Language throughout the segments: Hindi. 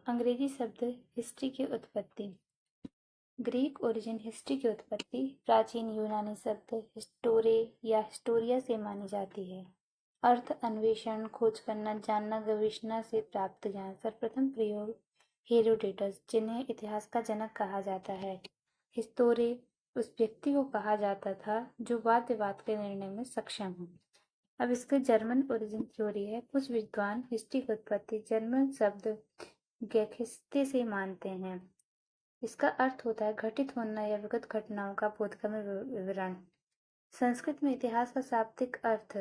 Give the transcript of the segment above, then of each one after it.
अंग्रेजी शब्द हिस्ट्री की उत्पत्ति। ग्रीक ओरिजिन हिस्ट्री की उत्पत्ति प्राचीन यूनानी शब्द हिस्टोरे या हिस्टोरिया से मानी जाती है। अर्थ अन्वेषण, खोज करना, जानना, गवेषणा से प्राप्त ज्ञान। सर्वप्रथम प्रयोग हेरोडोटस, जिन्हें इतिहास का जनक कहा जाता है। हिस्टोरे उस व्यक्ति को कहा जाता था जो वाद विवाद के निर्णय में सक्षम हो। अब इसके जर्मन ओरिजिन थ्योरी है। कुछ विद्वान हिस्ट्री की उत्पत्ति जर्मन शब्द गेखिस्ते से मानते हैं। इसका अर्थ होता है घटित होना या विगत घटनाओं का बोधगम्य विवरण। संस्कृत में इतिहास का शाब्दिक अर्थ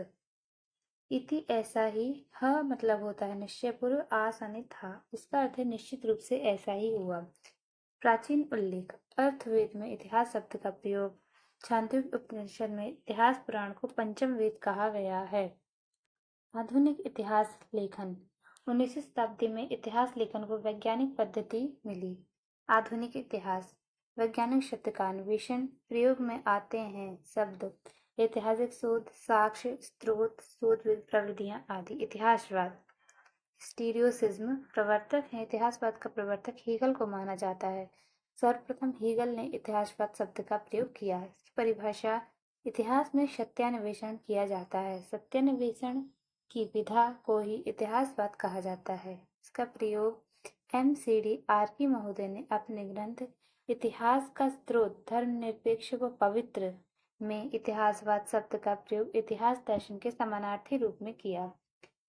इति ऐसा ही, ह मतलब होता है निश्चयपूर्व, आस यानी था। इसका अर्थ है निश्चित रूप से ऐसा ही हुआ। प्राचीन उल्लेख। अर्थवेद में इतिहास शब्द का प्रयोग। छांदोग्य उपनिषद में इतिहास पुराण को पंचम वेद कहा गया है। आधुनिक इतिहास लेखन। 19वीं शताब्दी में इतिहास लेखन को वैज्ञानिक पद्धति मिली। आधुनिक इतिहास वैज्ञानिक शब्द का अन्वेषण। प्रयोग में आते हैं शब्द ऐतिहासिक शोध, साक्ष्य, स्रोत, शोध प्रविधियां आदि। इतिहासवाद हिस्टीरियोसिज्म प्रवर्तक है। इतिहासवाद का प्रवर्तक हीगल को माना जाता है। सर्वप्रथम हीगल ने इतिहासवाद शब्द का प्रयोग किया है। इसकी परिभाषा इतिहास में सत्यान्वेषण किया जाता है। सत्यान्वेषण की विधा को ही इतिहासवाद कहा जाता है। इसका प्रयोग MCD आर्की महोदय ने अपने ग्रंथ इतिहास का स्रोत, धर्मनिरपेक्ष व पवित्र में इतिहासवाद शब्द का प्रयोग इतिहास दर्शन के समानार्थी रूप में किया।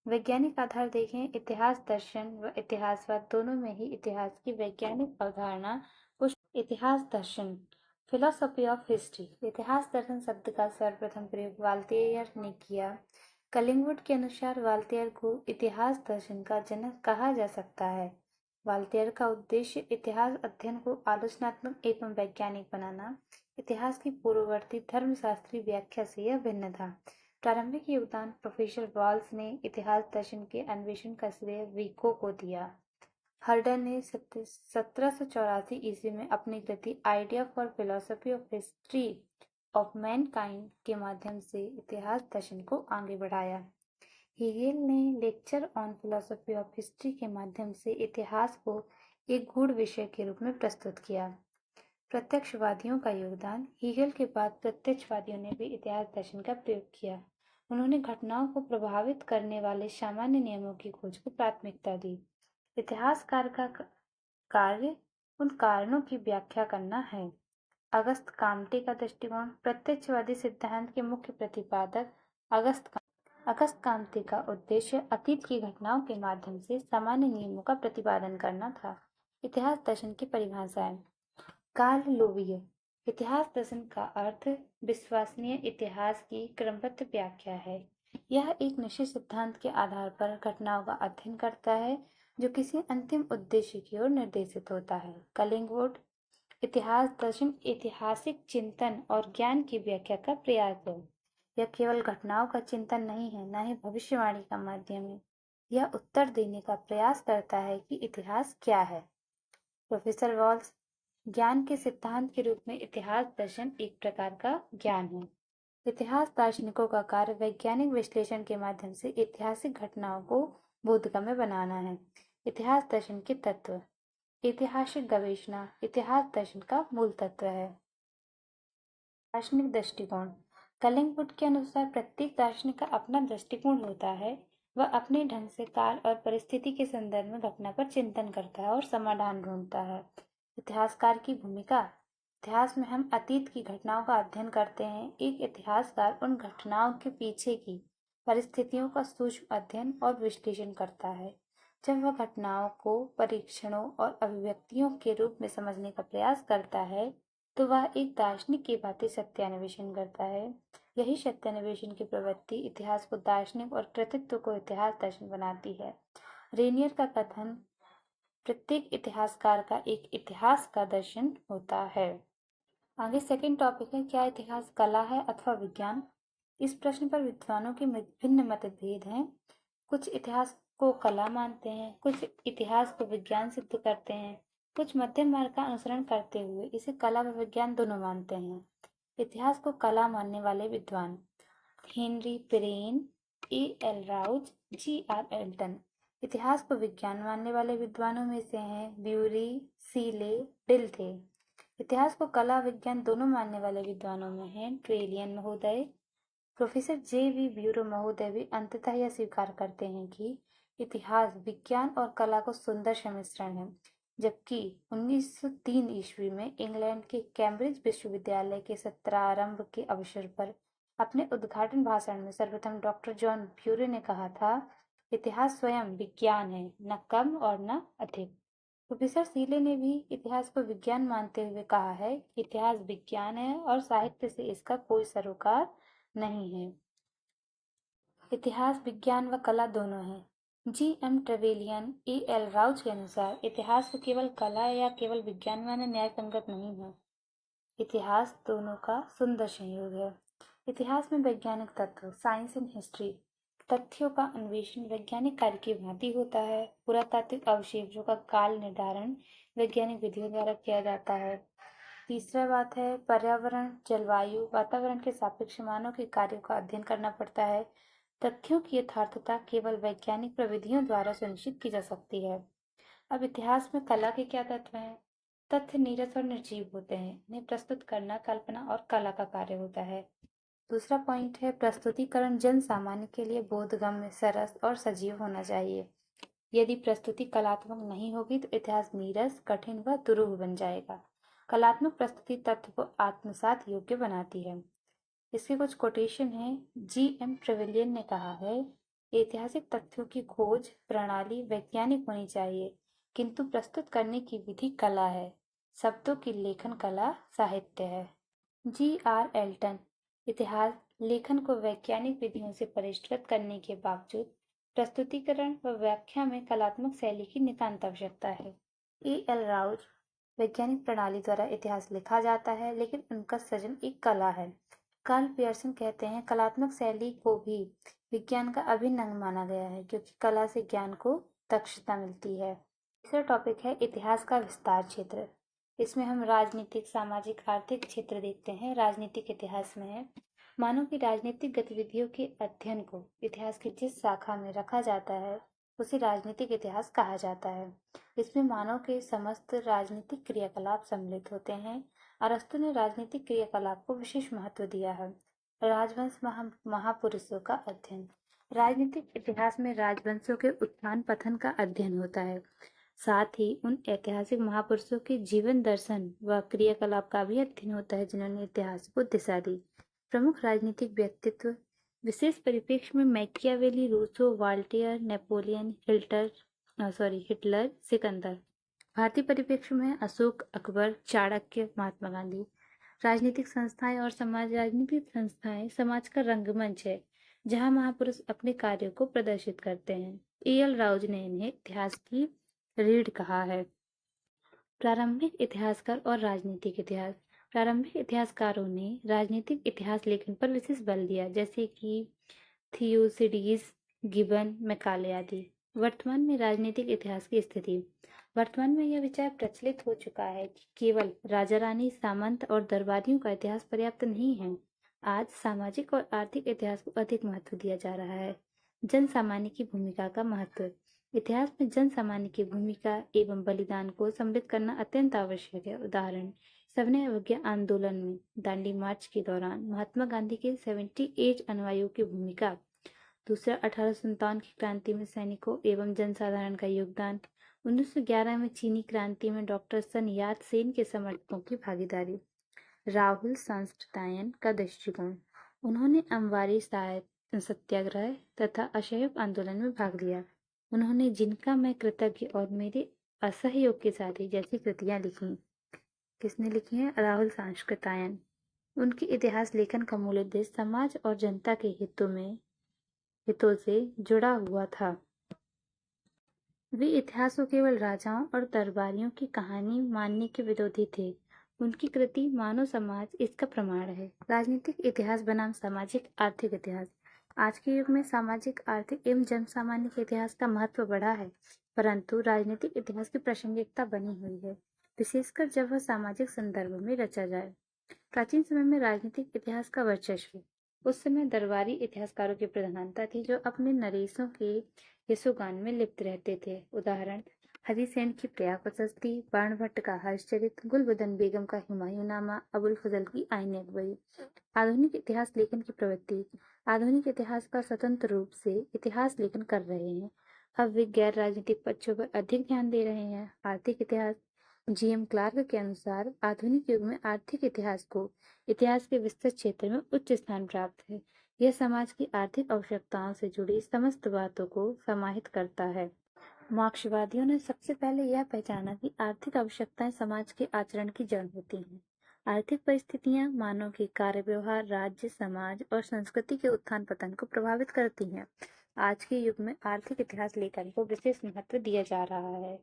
वैज्ञानिक आधार देखें। इतिहास दर्शन व इतिहासवाद दोनों में ही इतिहास की वैज्ञानिक अवधारणा इतिहास दर्शन फिलोसफी ऑफ हिस्ट्री। इतिहास दर्शन शब्द का सर्वप्रथम प्रयोग वाल्तेयर ने किया। कलिंगवुड के अनुसार वाल्तेयर को इतिहास दर्शन का जनक कहा जा सकता है। वाल्तेयर का उद्देश्य इतिहास अध्ययन को आलोचनात्मक एवं वैज्ञानिक बनाना। इतिहास की पूर्ववर्ती धर्मशास्त्री व्याख्या से यह भिन्न था। प्रारंभिक योगदान प्रोफेसर वॉल्स ने इतिहास दर्शन के अन्वेषण का श्रेय विको को दिया। हर्डन ने 1784 ईस्वी में अपनी कृति idea for philosophy of history of mankind के माध्यम से इतिहास दर्शन को आगे बढ़ाया। हीगेल ने lecture on philosophy of history के माध्यम से इतिहास को एक गूढ़ विषय के रूप में प्रस्तुत किया। प्रत्यक्षवादियों का योगदान। हीगेल के बाद प्रत्यक्षवादियों ने भी इतिहास दर्शन का प्रयोग किया। उन्होंने घटनाओं को प्रभावित करने वाले सामान्य नियमों की खोज को प्राथमिकता दी। इतिहासकार का कार्य उन कारणों की व्याख्या करना है। अगस्त काम्टे का दृष्टिकोण। प्रत्यक्षवादी सिद्धांत के मुख्य प्रतिपादक अगस्त काम्टे का उद्देश्य अतीत की घटनाओं के माध्यम से सामान्य नियमों का प्रतिपादन करना था। इतिहास दर्शन की परिभाषाएं। कार्ल लोविय। इतिहास दर्शन का अर्थ विश्वसनीय इतिहास की क्रमबद्ध व्याख्या है। यह एक निश्चित सिद्धांत के आधार पर घटनाओं का अध्ययन करता है जो किसी अंतिम उद्देश्य की ओर निर्देशित होता है। कलिंगवुड। इतिहास दर्शन ऐतिहासिक चिंतन और ज्ञान की व्याख्या का प्रयास है। यह केवल घटनाओं का चिंतन नहीं है, न ही भविष्यवाणी का माध्यम है। यह उत्तर देने का प्रयास करता है कि इतिहास क्या है। Professor walls. ज्ञान के सिद्धांत के रूप में इतिहास दर्शन एक प्रकार का ज्ञान है। इतिहास दार्शनिकों का कार्य वैज्ञानिक विश्लेषण के माध्यम से ऐतिहासिक घटनाओं को बोधगम्य बनाना है। इतिहास दर्शन के तत्व। ऐतिहासिक गवेषणा इतिहास दर्शन का मूल तत्व है। दार्शनिक दृष्टिकोण। कलिंगवुड के अनुसार प्रत्येक दार्शनिक का अपना दृष्टिकोण होता है। वह अपने ढंग से काल और परिस्थिति के संदर्भ में घटना पर चिंतन करता है और समाधान ढूंढता है। इतिहासकार की भूमिका। इतिहास में हम अतीत की घटनाओं का अध्ययन करते हैं। एक इतिहासकार उन घटनाओं के पीछे की परिस्थितियों का सूक्ष्म अध्ययन और विश्लेषण करता है। जब वह घटनाओं को परीक्षणों और अभिव्यक्तियों के रूप में समझने का प्रयास करता है तो वह एक दार्शनिक की भांति सत्यान्वेषण करता है। यही सत्यान्वेषण की प्रवृत्ति इतिहास को दार्शनिक और कृतित्व को इतिहास दर्शन बनाती है। रेनियर का कथन प्रत्येक इतिहासकार का एक इतिहास का दर्शन होता है। आगे सेकंड टॉपिक है, क्या इतिहास कला है अथवा विज्ञान? इस प्रश्न पर विद्वानों के भिन्न मतभेद हैं। कुछ इतिहास को कला मानते हैं, कुछ इतिहास को विज्ञान सिद्ध करते हैं, कुछ मध्यम मार्ग का अनुसरण करते हुए इसे कला व विज्ञान दोनों मानते हैं। इतिहास को कला मानने वाले विद्वान। Henry Peren, A.L. Rouse, G.R. Elton. इतिहास को विज्ञान मानने वाले विद्वानों में से हैं ब्यूरी, सीले, डिल्थे। इतिहास को कला विज्ञान दोनों मानने वाले विद्वानों में हैं ट्रेलियन महोदय। Professor J.V.. ब्यूरो महोदय भी अंततः यह स्वीकार करते हैं कि इतिहास विज्ञान और कला का सुंदर सम्मिश्रण है। जबकि 1903 ईस्वी में इंग्लैंड के कैम्ब्रिज विश्वविद्यालय के सत्रारंभ के अवसर पर अपने उद्घाटन भाषण में सर्वप्रथम डॉक्टर जॉन ब्यूरे ने कहा था, इतिहास स्वयं विज्ञान है, न कम और न अधिक। प्रोफेसर सीले ने भी इतिहास को विज्ञान मानते हुए कहा है, इतिहास विज्ञान है और साहित्य से इसका कोई सरोकार नहीं है। इतिहास विज्ञान व कला दोनों है। जी.एम. Trevelyan, AL. राउच के अनुसार इतिहास को केवल कला या केवल विज्ञान मानना न्यायसंगत नहीं है। इतिहास दोनों का सुंदर संयोग है। इतिहास में वैज्ञानिक तत्व साइंस एंड हिस्ट्री तथ्यों का अन्वेषण वैज्ञानिक कार्य की भांति होता है। पुरातात्विक अवशेषों का काल निर्धारण वैज्ञानिक विधियों द्वारा किया जाता है। तीसरा बात है पर्यावरण, जलवायु, वातावरण के सापेक्ष मानव के कार्यों का अध्ययन करना पड़ता है। तथ्यों की यथार्थता केवल वैज्ञानिक प्रविधियों द्वारा सुनिश्चित की जा सकती है। अब इतिहास में कला के क्या तत्व हैं? तथ्य नीरस और निर्जीव होते हैं। इन्हें प्रस्तुत करना कल्पना और कला का कार्य होता है। दूसरा पॉइंट है प्रस्तुतिकरण जन सामान्य के लिए बोधगम्य, सरस और सजीव होना चाहिए। यदि प्रस्तुति कलात्मक नहीं होगी तो इतिहास नीरस, कठिन व दुरूह बन जाएगा। कलात्मक प्रस्तुति तत्व को आत्मसात योग्य बनाती है। इसके कुछ कोटेशन हैं। जी.एम. ट्रेवेलियन ने कहा है, ऐतिहासिक तथ्यों की खोज प्रणाली वैज्ञानिक होनी चाहिए, किंतु प्रस्तुत करने की विधि कला है। शब्दों की लेखन कला साहित्य है। जी.आर. एल्टन, इतिहास लेखन को वैज्ञानिक विधियों से परिष्कृत करने के बावजूद प्रस्तुतिकरण व व्याख्या में कलात्मक शैली की नितांत आवश्यकता है। ए.एल. राउच, वैज्ञानिक प्रणाली द्वारा इतिहास लिखा जाता है, लेकिन उनका सृजन एक कला है। कार्ल पियर्सन कहते हैं, कलात्मक शैली को भी विज्ञान का अभिन्न अंग माना गया है, क्योंकि कला से ज्ञान को दक्षता मिलती है। तीसरा टॉपिक है इतिहास का विस्तार क्षेत्र। इसमें हम राजनीतिक, सामाजिक, आर्थिक क्षेत्र देखते हैं। राजनीतिक इतिहास में है मानव की राजनीतिक गतिविधियों के अध्ययन को इतिहास की जिस शाखा में रखा जाता है उसे राजनीतिक इतिहास कहा जाता है। इसमें मानव के समस्त राजनीतिक क्रियाकलाप सम्मिलित होते हैं। अरस्तु ने राजनीतिक क्रियाकलाप को विशेष महत्व दिया है। राजवंश महापुरुषों का अध्ययन। राजनीतिक इतिहास में राजवंशों के उत्थान पतन का अध्ययन होता है। साथ ही उन ऐतिहासिक महापुरुषों के जीवन दर्शन व क्रियाकलाप का भी अध्ययन होता है जिन्होंने इतिहास को दिशा दी। प्रमुख राजनीतिक व्यक्तित्व विशेष परिप्रेक्ष्य में Machiavelli, Rousseau, Voltaire, Napoleon, Hitler, Sikandar. भारतीय परिप्रेक्ष्य में अशोक, अकबर, चाणक्य, महात्मा गांधी। राजनीतिक संस्थाएं और समाज राजनीतिक संस्थाएं समाज का रंगमंच है जहां महापुरुष अपने कार्यों को प्रदर्शित करते हैं। ए.एल. राउज ने इन्हें इतिहास की रीढ़ कहा है। प्रारंभिक इतिहासकार और राजनीतिक इतिहास। प्रारंभिक इतिहासकारों ने राजनीतिक इतिहास लेखन पर विशेष बल दिया, जैसे कि थियोसिडीज, गिबन, मैकाले आदि। वर्तमान में राजनीतिक इतिहास की स्थिति। वर्तमान में यह विचार प्रचलित हो चुका है कि केवल राजा रानी, सामंत और दरबारियों का इतिहास पर्याप्त नहीं है। आज सामाजिक और आर्थिक इतिहास को अधिक महत्व दिया जा रहा है। जन सामान्य की भूमिका का महत्व। इतिहास में जन सामान्य की भूमिका एवं बलिदान को सम्मिलित करना अत्यंत आवश्यक है। उदाहरण, सविनय अवज्ञा आंदोलन में दांडी मार्च के दौरान महात्मा गांधी के 78 अनुयायियों की भूमिका। दूसरा, 1857 की क्रांति में सैनिकों एवं जनसाधारण का योगदान। 1911 में चीनी क्रांति में डॉक्टर सन यात सेन के समर्थकों की भागीदारी। राहुल सांस्कृत्यायन का दृष्टिकोण। उन्होंने अमवारी सत्याग्रह तथा असहयोग आंदोलन में भाग लिया। उन्होंने जिनका मैं कृतज्ञ और मेरे असहयोग के साथी जैसी कृतियां लिखी। किसने लिखी हैं? राहुल सांस्कृत्यायन। उनके इतिहास लेखन का मूल उद्देश्य समाज और जनता के हितों से जुड़ा हुआ था। वे इतिहास को केवल राजाओं और दरबारियों की कहानी मानने के विरोधी थे। उनकी कृति मानव समाज इसका प्रमाण है। राजनीतिक इतिहास बनाम सामाजिक आर्थिक इतिहास। आज के युग में सामाजिक, आर्थिक एवं जन सामान्य के इतिहास का महत्व बढ़ा है, परंतु राजनीतिक इतिहास की प्रासंगिकता बनी हुई है, विशेषकर जब वह सामाजिक संदर्भ में रचा जाए। प्राचीन समय में राजनीतिक इतिहास का वर्चस्व। उस समय दरबारी इतिहासकारों की प्रधानता थी जो अपने नरेशों के यशोगान में लिप्त रहते थे। उदाहरण हरिसेन की प्रिया प्रशस्ति, बाणभट्ट का हर्षचरित, गुलबदन बेगम का हुमायूंनामा, अबुल फजल की आईन अकबरी। आधुनिक इतिहास लेखन की प्रवृत्ति। आधुनिक इतिहासकार स्वतंत्र रूप से इतिहास लेखन कर रहे हैं। अब वे गैर राजनीतिक पक्षों पर अधिक ध्यान दे रहे हैं। आर्थिक इतिहास। जीएम क्लार्क के अनुसार आधुनिक युग में आर्थिक इतिहास को इतिहास के विस्तृत क्षेत्र में उच्च स्थान प्राप्त है। यह समाज की आर्थिक आवश्यकताओं से जुड़ी समस्त बातों को समाहित करता है। मार्क्सवादियों ने सबसे पहले यह पहचाना कि आर्थिक आवश्यकताएं समाज के आचरण की जड़ होती हैं। आर्थिक परिस्थितियां मानव के कार्य व्यवहार, राज्य, समाज और संस्कृति के उत्थान पतन को प्रभावित करती हैं। आज के युग में आर्थिक इतिहास लेखन को विशेष महत्व दिया जा रहा है।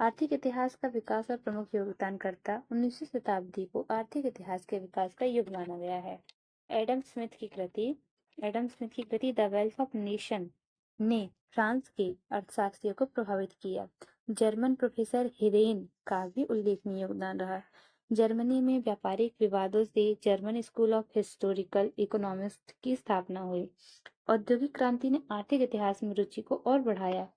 आर्थिक इतिहास का विकास और प्रमुख योगदानकर्ता। 19वीं शताब्दी को आर्थिक इतिहास के विकास का युग माना गया है। एडम स्मिथ की कृति द वेल्थ ऑफ नेशन ने फ्रांस के अर्थशास्त्रियों को प्रभावित किया। जर्मन प्रोफेसर हिरेन का भी उल्लेखनीय योगदान रहा। जर्मनी में व्यापारिक विवादों से German school of historical economics की स्थापना हुई। औद्योगिक क्रांति ने आर्थिक इतिहास में रुचि को और बढ़ाया।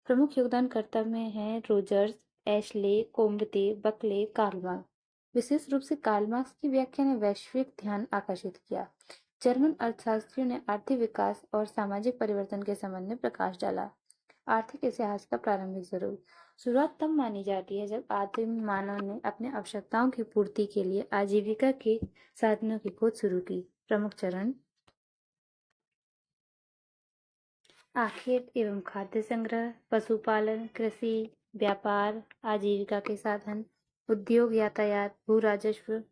प्रमुख योगदानकर्ता में हैं Rogers, Ashley, Comte, Buckley, Karl Marx. विशेष रूप से कार्ल मार्क्स की व्याख्या ने वैश्विक ध्यान आकर्षित किया। जर्मन अर्थशास्त्रियों ने आर्थिक विकास और सामाजिक परिवर्तन के संबंध में प्रकाश डाला। आर्थिक इतिहास का प्रारंभिक स्वरूप। शुरुआत तब मानी जाती है जब आदिम मानव ने अपने आवश्यकताओं की पूर्ति के लिए आजीविका के साधनों की खोज शुरू की। प्रमुख चरण आखेट एवं खाद्य संग्रह, पशुपालन, कृषि, व्यापार, आजीविका के साधन, उद्योग, यातायात, भू राजस्व।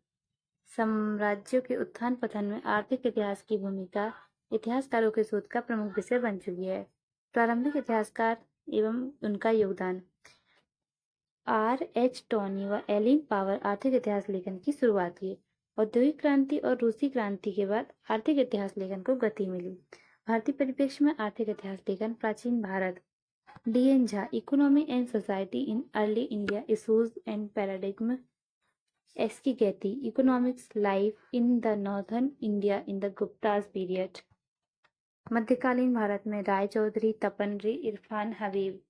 साम्राज्यों के उत्थान पतन में आर्थिक इतिहास की भूमिका इतिहासकारों के शोध का प्रमुख विषय बन चुकी है। प्रारंभिक इतिहासकार एवं उनका योगदान। R.H. टॉनी व एलिन पावर आर्थिक इतिहास लेखन की शुरुआत की। औद्योगिक क्रांति और रूसी क्रांति के बाद आर्थिक इतिहास लेखन को गति मिली। भारतीय परिप्रेक्ष्य में आर्थिक इतिहास लेखन। प्राचीन Bharat. D.N. Jha, economy and society in early India, issues and paradigm. S.K. गैती, economics life in the northern India in the Guptas period. मध्यकालीन भारत में Ray Chaudhuri, Tapan Ray, Irfan Habib.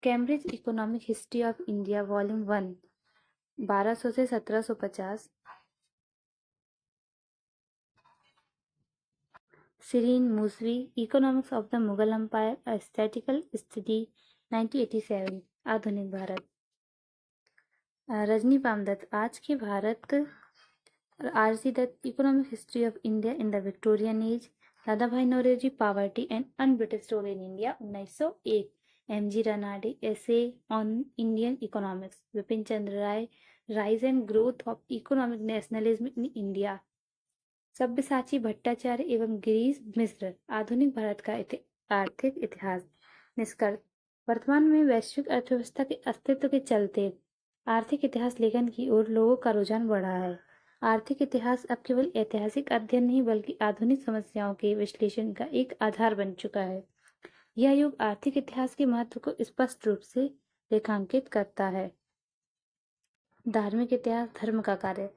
Cambridge economic history of India volume 1, 1200 से 1750। Shireen Moosvi, economics of the Mughal empire, a statistical study, 1987। आधुनिक भारत। रजनी पामदत्त, आज के Bharat. R C Dutt, economic history of India in the Victorian age. Dadabhai Naoroji, poverty and unBritish rule in India, 1901। M.G. Ranade, essay on Indian economics. Bipin Chandra Rai, rise and growth of economic nationalism in India. Sabyasachi Bhattacharya एवं गिरीश मिश्र, आधुनिक भारत का आर्थिक इतिहास। निष्कर्ष। वर्तमान में वैश्विक अर्थव्यवस्था के अस्तित्व के चलते आर्थिक इतिहास लेखन की ओर लोगों का रुझान बढ़ा है। आर्थिक इतिहास अब केवल ऐतिहासिक अध्ययन नहीं बल्कि आधुनिक समस्याओं के विश्लेषण का एक आधार बन चुका है। यह युग आर्थिक इतिहास के महत्व को स्पष्ट रूप से रेखांकित करता है। धार्मिक इतिहास। धर्म का कार्य।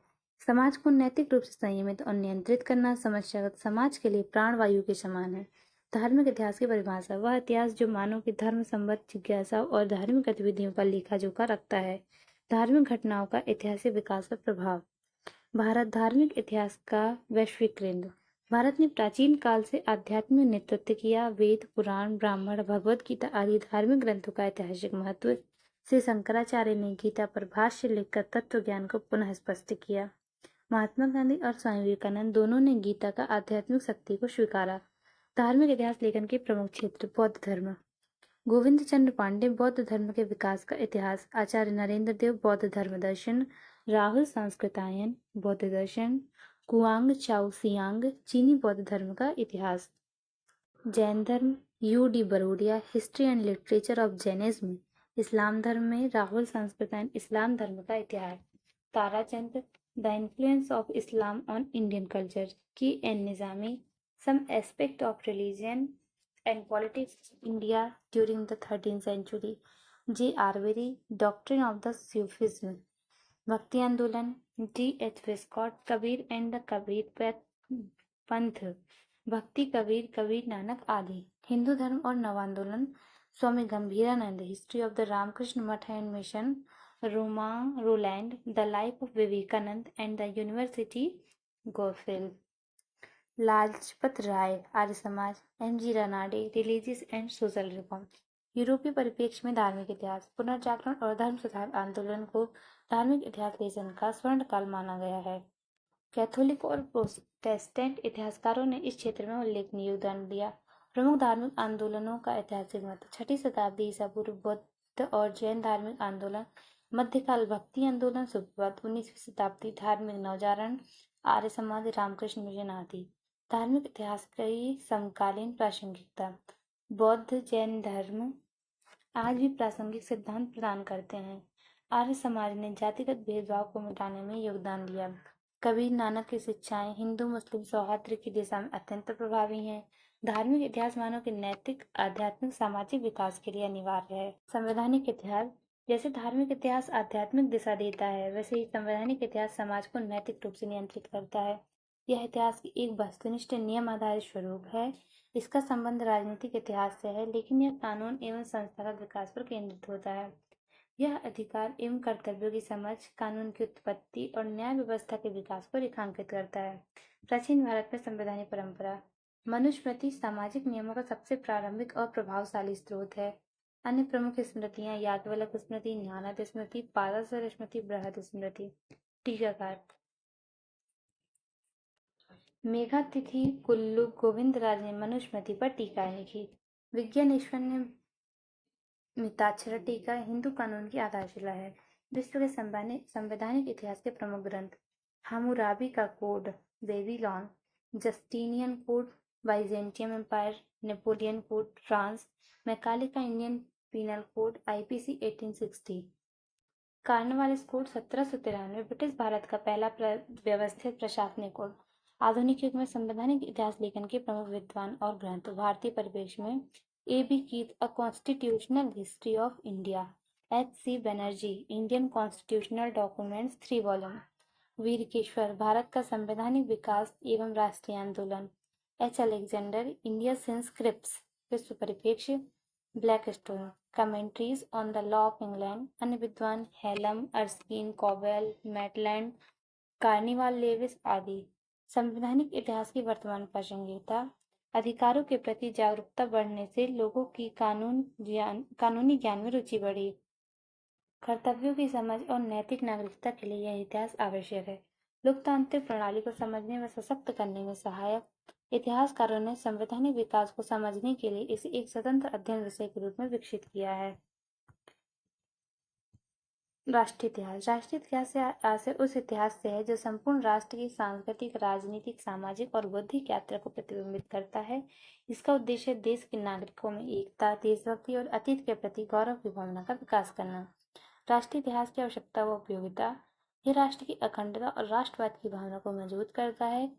समाज को नैतिक रूप से संयमित और नियंत्रित करना समस्यागत समाज के लिए प्राणवायु के समान है। धार्मिक इतिहास की परिभाषा। वह इतिहास जो मानव की धर्म संबद्ध जिज्ञासा और धार्मिक गतिविधियों का लेखा जोखा रखता है। धार्मिक घटनाओं का ऐतिहासिक विकास पर प्रभाव। भारत धार्मिक इतिहास का वैश्विक केंद्र। भारत ने प्राचीन काल से आध्यात्मिक नेतृत्व किया। वेद, पुराण, ब्राह्मण, भगवद गीता आदि धार्मिक ग्रंथों का ऐतिहासिक महत्व से शंकराचार्य ने गीता पर भाष्य लिखकर तत्व ज्ञान को पुनः स्पष्ट किया। महात्मा गांधी और स्वामी विवेकानंद दोनों ने गीता का आध्यात्मिक शक्ति को स्वीकारा। धार्मिक इतिहास लेखन के प्रमुख क्षेत्र। बौद्ध धर्म। गोविंद चंद्र पांडे, बौद्ध धर्म के विकास का इतिहास। आचार्य नरेंद्र देव, बौद्ध धर्म दर्शन। राहुल संस्कृतायन, बौद्ध दर्शन। कुआंग चाउ सियांग, चीनी बौद्ध धर्म का इतिहास। जैन धर्म। U.D. Barodia, history and literature of Jainism. Islam धर्म में राहुल संस्कृतायन, इस्लाम धर्म का इतिहास। Tarachand, the influence of Islam on Indian culture. K.N. Nizami, some aspect of religion and politics India during the 13th century. J. Arvery, Doctrine of the Sufism. भक्ति आंदोलन। D.H. Viscott, Kabir and the Kabir Path, पंथ, भक्ति कबीर, कबीर नानक आदि। हिंदू धर्म और नवांदोलन, Swami Gambhirananda, history of the Ramakrishna Math and mission, Romain Rolland, the life of Vivekananda and the universal gospel. Lajpat Rai, Arya Samaj, M G. Ranade, religious and social reform. यूरोपीय परिप्रेक्ष्य में धार्मिक इतिहास, पुनर्जागरण और धर्म सुधार आंदोलन को धार्मिक इतिहास लेखन का स्वर्ण काल माना गया है। कैथोलिक और प्रोटेस्टेंट इतिहासकारों ने इस क्षेत्र में उल्लेखनीय योगदान दिया। प्रमुख धार्मिक आंदोलनों का ऐतिहासिक महत्व, 6ठी शताब्दी ईसा पूर्व बौद्ध और जैन धार्मिक आंदोलन, मध्यकाल भक्ति आंदोलन, सुप्रभात, 19वीं शताब्दी धार्मिक नवजागरण, आर्य समाज, रामकृष्ण मिशन आदि। धार्मिक इतिहास की समकालीन प्रासंगिकता, बौद्ध जैन धर्म आज भी प्रासंगिक सिद्धांत प्रदान करते हैं। आर्य समाज ने जातिगत भेदभाव को मिटाने में योगदान दिया। कबीर नानक की शिक्षाएं हिंदू मुस्लिम सौहार्द की दिशा में अत्यंत प्रभावी हैं। धार्मिक इतिहास मानव के नैतिक, आध्यात्मिक, सामाजिक विकास के लिए अनिवार्य है। संवैधानिक इतिहास, जैसे धार्मिक इतिहास आध्यात्मिक दिशा देता है, वैसे ही संवैधानिक इतिहास समाज को नैतिक रूप से नियंत्रित करता है। यह इतिहास की एक वस्तुनिष्ठ नियम आधारित स्वरूप है। इसका संबंध राजनीतिक इतिहास से है, लेकिन यह कानून एवं संस्थागत विकास पर केंद्रित होता है। यह अधिकार एवं कर्तव्यों की समझ, कानून की उत्पत्ति और न्याय व्यवस्था के विकास को रेखांकित करता है। प्राचीन भारत में संवैधानिक परंपरा, मनुस्मृति सामाजिक नियमों का सबसे प्रारंभिक और प्रभावशाली स्रोत है। अन्य प्रमुख स्मृतियां याज्ञवल्क्य स्मृति, न्यायनाथ स्मृति, पाराशर स्मृति, बृहद स्मृति। टीकाकार, मेघातिथि कुल्लू गोविंदराज ने मनुस्मृति पर टीकाएं लिखी। विज्ञानेश्वर ने मिताक्षरा टीका हिंदू कानून की आधारशिला है। विश्व के संवैधानिक इतिहास के प्रमुख ग्रंथ, हामुराबी का code, Babylon, Justinian code, Byzantium empire, Napoleon code, France, Macaulay का Indian penal code, IPC 1860, Cornwallis code 1793, ब्रिटिश भारत का पहला व्यवस्थित प्रशासनिक कोड। आधुनिक युग में संवैधानिक इतिहास लेखन के प्रमुख विद्वान और ग्रंथ, भारतीय परिप्रेक्ष्य में A.B. Keith, a constitutional history of India, H.C. Banerjee, Indian constitutional documents 3 volume, Veerkeshwar, भारत का संवैधानिक विकास एवं राष्ट्रीय आंदोलन, H. Alexander, India since Cripps, विश्व परिप्रेक्ष्य, Blackstone, commentaries on the law of England, अन्य विद्वान Hallam, Erskine, Cowell, Maitland, Cornewall Lewis आदि। संवैधानिक इतिहास की वर्तमान प्रासंगिकता, अधिकारों के प्रति जागरूकता बढ़ने से लोगों की कानूनी ज्ञान में रुचि बढ़ी। कर्तव्यों की समझ और नैतिक नागरिकता के लिए यह इतिहास आवश्यक है। लोकतांत्रिक प्रणाली को समझने व सशक्त करने में सहायक। इतिहासकारों ने संवैधानिक विकास को समझने के लिए इसे एक स्वतंत्र अध्ययन विषय के रूप में विकसित किया है। राष्ट्रीय इतिहास, राष्ट्रीय इतिहास से आशय उस इतिहास से है जो संपूर्ण राष्ट्र की सांस्कृतिक, राजनीतिक, सामाजिक और बौद्धिक यात्रा को प्रतिबिंबित करता है। इसका उद्देश्य देश के नागरिकों में एकता, देशभक्ति और अतीत के प्रति गौरव की भावना का विकास करना। राष्ट्रीय इतिहास की आवश्यकता व उपयोगिता, यह राष्ट्र की अखंडता और राष्ट्रवाद की भावना को मजबूत करता है,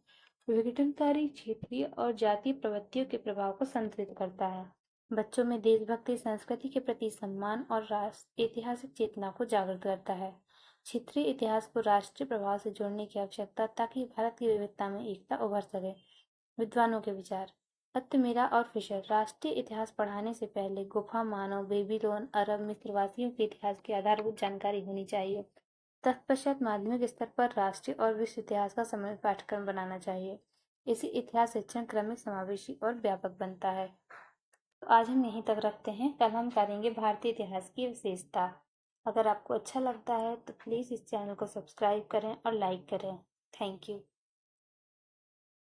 विघटनकारी क्षेत्रीय और जातीय प्रवृत्तियों के प्रभाव को संतुलित करता है, बच्चों में देशभक्ति, संस्कृति के प्रति सम्मान और राष्ट्र ऐतिहासिक चेतना को जागृत करता है। क्षेत्रीय इतिहास को राष्ट्रीय प्रभाव से जोड़ने की आवश्यकता, ताकि भारत की विविधता में एकता उभर सके। विद्वानों के विचार, अत्तमीरा और फिशर, राष्ट्रीय इतिहास पढ़ाने से पहले गुफा मानव, बेबीलोन, अरब, मिस्रवासियों के इतिहास की आधारभूत जानकारी होनी चाहिए। तत्पश्चात माध्यमिक स्तर पर राष्ट्रीय और विश्व इतिहास का समन्वित पाठ्यक्रम बनाना चाहिए। इसी इतिहास शिक्षण क्रमिक, समावेशी और व्यापक बनता है। तो आज हम यहीं तक रखते हैं। कल हम करेंगे भारतीय इतिहास की विशेषता। अगर आपको अच्छा लगता है तो प्लीज़ इस चैनल को सब्सक्राइब करें और लाइक करें। Thank you.